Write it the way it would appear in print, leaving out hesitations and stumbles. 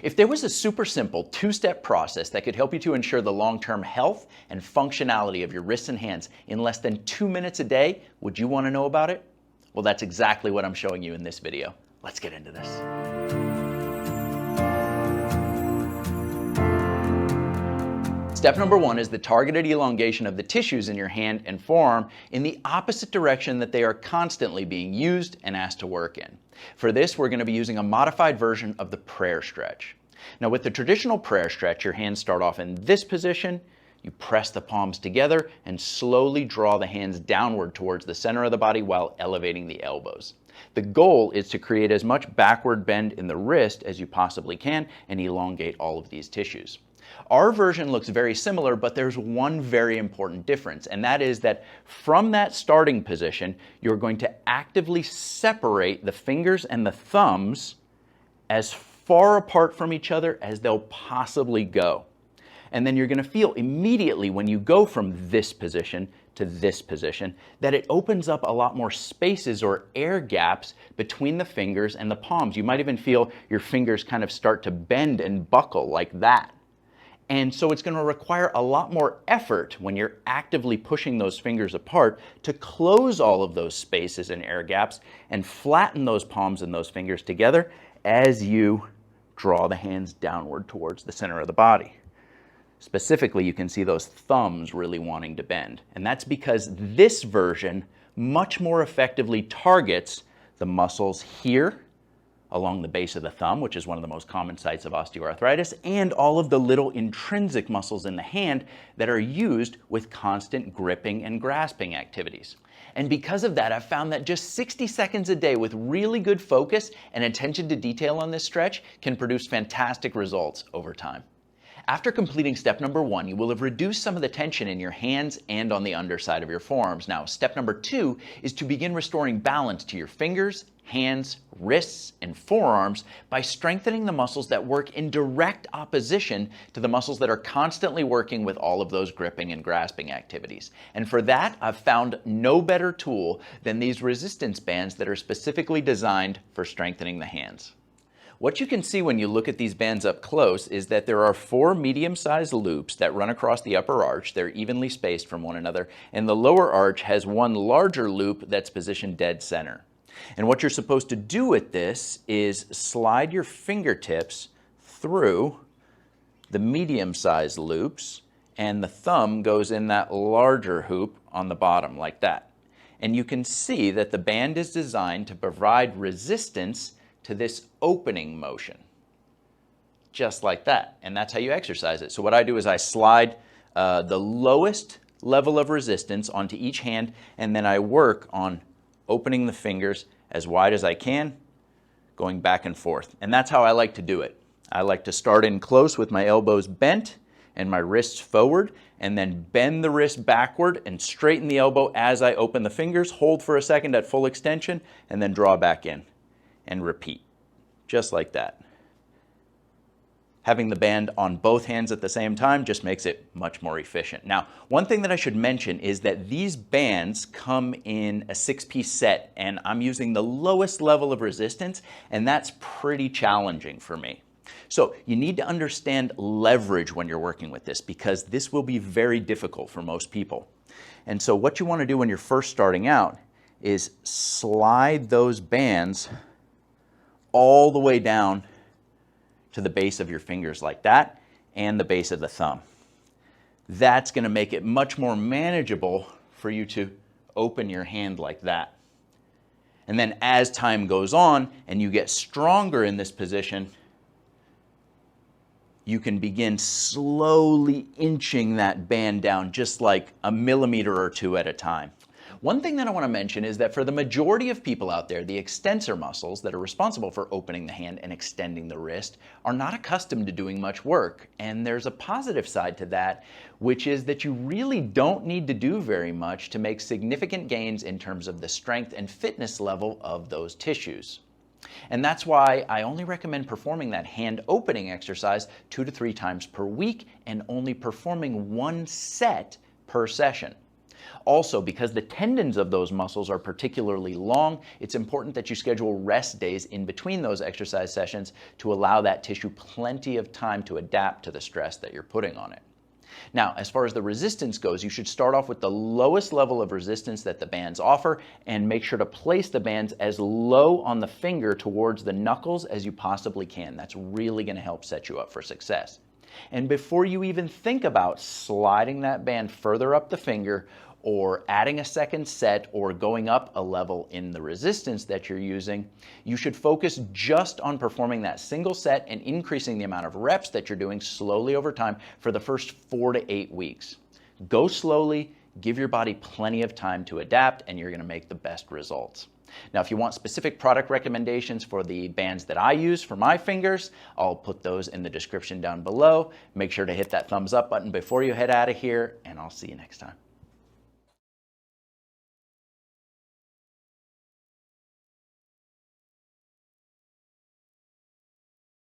If there was a super simple two-step process that could help you to ensure the long-term health and functionality of your wrists and hands in less than 2 minutes a day, would you want to know about it? Well, that's exactly what I'm showing you in this video. Let's get into this. Step number 1 is the targeted elongation of the tissues in your hand and forearm in the opposite direction that they are constantly being used and asked to work in. For this, we're going to be using a modified version of the prayer stretch. Now, with the traditional prayer stretch, your hands start off in this position, you press the palms together and slowly draw the hands downward towards the center of the body while elevating the elbows. The goal is to create as much backward bend in the wrist as you possibly can and elongate all of these tissues. Our version looks very similar, but there's one very important difference, and that is that from that starting position, you're going to actively separate the fingers and the thumbs as far apart from each other as they'll possibly go. And then you're going to feel immediately when you go from this position to this position that it opens up a lot more spaces or air gaps between the fingers and the palms. You might even feel your fingers kind of start to bend and buckle like that. And so it's going to require a lot more effort when you're actively pushing those fingers apart to close all of those spaces and air gaps and flatten those palms and those fingers together as you draw the hands downward towards the center of the body. Specifically, you can see those thumbs really wanting to bend. And that's because this version much more effectively targets the muscles here along the base of the thumb, which is one of the most common sites of osteoarthritis, and all of the little intrinsic muscles in the hand that are used with constant gripping and grasping activities. And because of that, I've found that just 60 seconds a day with really good focus and attention to detail on this stretch can produce fantastic results over time. After completing step number 1, you will have reduced some of the tension in your hands and on the underside of your forearms. Now, step number 2 is to begin restoring balance to your fingers, hands, wrists, and forearms by strengthening the muscles that work in direct opposition to the muscles that are constantly working with all of those gripping and grasping activities. And for that, I've found no better tool than these resistance bands that are specifically designed for strengthening the hands. What you can see when you look at these bands up close is that there are 4 medium-sized loops that run across the upper arch. They're evenly spaced from one another, and the lower arch has one larger loop that's positioned dead center. And what you're supposed to do with this is slide your fingertips through the medium-sized loops, and the thumb goes in that larger hoop on the bottom like that. And you can see that the band is designed to provide resistance to this opening motion, just like that. And that's how you exercise it. So what I do is I slide the lowest level of resistance onto each hand, and then I work on opening the fingers as wide as I can, going back and forth. And that's how I like to do it. I like to start in close with my elbows bent and my wrists forward, and then bend the wrist backward and straighten the elbow as I open the fingers, hold for a second at full extension, and then draw back in. And repeat, just like that. Having the band on both hands at the same time just makes it much more efficient. Now, one thing that I should mention is that these bands come in a 6-piece set, and I'm using the lowest level of resistance, and that's pretty challenging for me. So you need to understand leverage when you're working with this, because this will be very difficult for most people. And so what you want to do when you're first starting out is slide those bands all the way down to the base of your fingers like that, and the base of the thumb. That's going to make it much more manageable for you to open your hand like that. And then as time goes on and you get stronger in this position, you can begin slowly inching that band down just like a millimeter or 2 at a time. One thing that I want to mention is that for the majority of people out there, the extensor muscles that are responsible for opening the hand and extending the wrist are not accustomed to doing much work. And there's a positive side to that, which is that you really don't need to do very much to make significant gains in terms of the strength and fitness level of those tissues. And that's why I only recommend performing that hand opening exercise 2 to 3 times per week and only performing 1 set per session. Also, because the tendons of those muscles are particularly long, it's important that you schedule rest days in between those exercise sessions to allow that tissue plenty of time to adapt to the stress that you're putting on it. Now, as far as the resistance goes, you should start off with the lowest level of resistance that the bands offer and make sure to place the bands as low on the finger towards the knuckles as you possibly can. That's really going to help set you up for success. And before you even think about sliding that band further up the finger or adding a second set or going up a level in the resistance that you're using, you should focus just on performing that single set and increasing the amount of reps that you're doing slowly over time for the first 4 to 8 weeks. Go slowly, give your body plenty of time to adapt, and you're going to make the best results. Now, if you want specific product recommendations for the bands that I use for my fingers, I'll put those in the description down below. Make sure to hit that thumbs up button before you head out of here, and I'll see you next time.